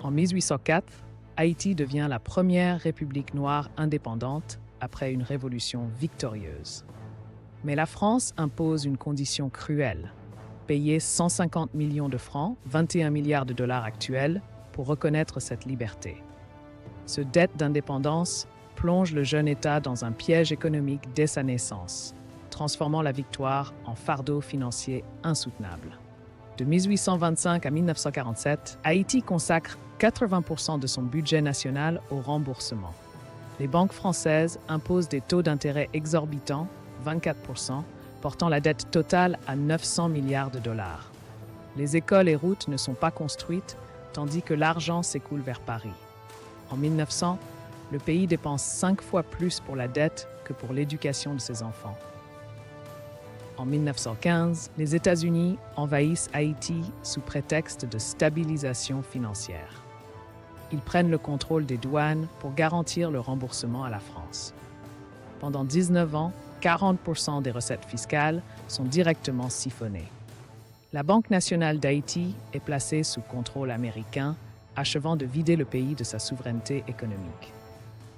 En 1804, Haïti devient la première république noire indépendante après une révolution victorieuse. Mais la France impose une condition cruelle: payer 150 millions de francs, 21 milliards de dollars actuels, pour reconnaître cette liberté. Ce dette d'indépendance plonge le jeune État dans un piège économique dès sa naissance, transformant la victoire en fardeau financier insoutenable. De 1825 à 1947, Haïti consacre 80% de son budget national au remboursement. Les banques françaises imposent des taux d'intérêt exorbitants, 24%, portant la dette totale à 900 milliards de dollars. Les écoles et routes ne sont pas construites, tandis que l'argent s'écoule vers Paris. En 1900, le pays dépense 5 fois plus pour la dette que pour l'éducation de ses enfants. En 1915, les États-Unis envahissent Haïti sous prétexte de stabilisation financière. Ils prennent le contrôle des douanes pour garantir le remboursement à la France. Pendant 19 ans, 40% des recettes fiscales sont directement siphonnées. La Banque nationale d'Haïti est placée sous contrôle américain, achevant de vider le pays de sa souveraineté économique.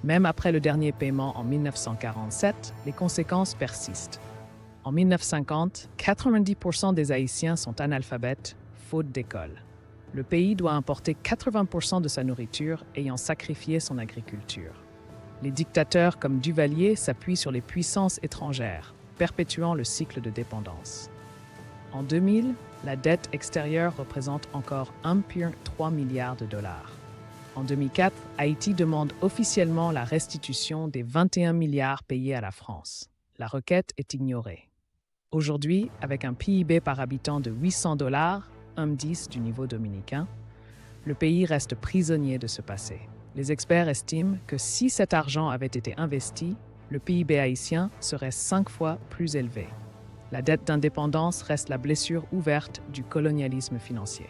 Même après le dernier paiement en 1947, les conséquences persistent. En 1950, 90% des Haïtiens sont analphabètes, faute d'école. Le pays doit importer 80% de sa nourriture, ayant sacrifié son agriculture. Les dictateurs comme Duvalier s'appuient sur les puissances étrangères, perpétuant le cycle de dépendance. En 2000, la dette extérieure représente encore 1,3 milliard de dollars. En 2004, Haïti demande officiellement la restitution des 21 milliards payés à la France. La requête est ignorée. Aujourd'hui, avec un PIB par habitant de 800 $, 1/10 du niveau dominicain, le pays reste prisonnier de ce passé. Les experts estiment que si cet argent avait été investi, le PIB haïtien serait 5 fois plus élevé. La dette d'indépendance reste la blessure ouverte du colonialisme financier.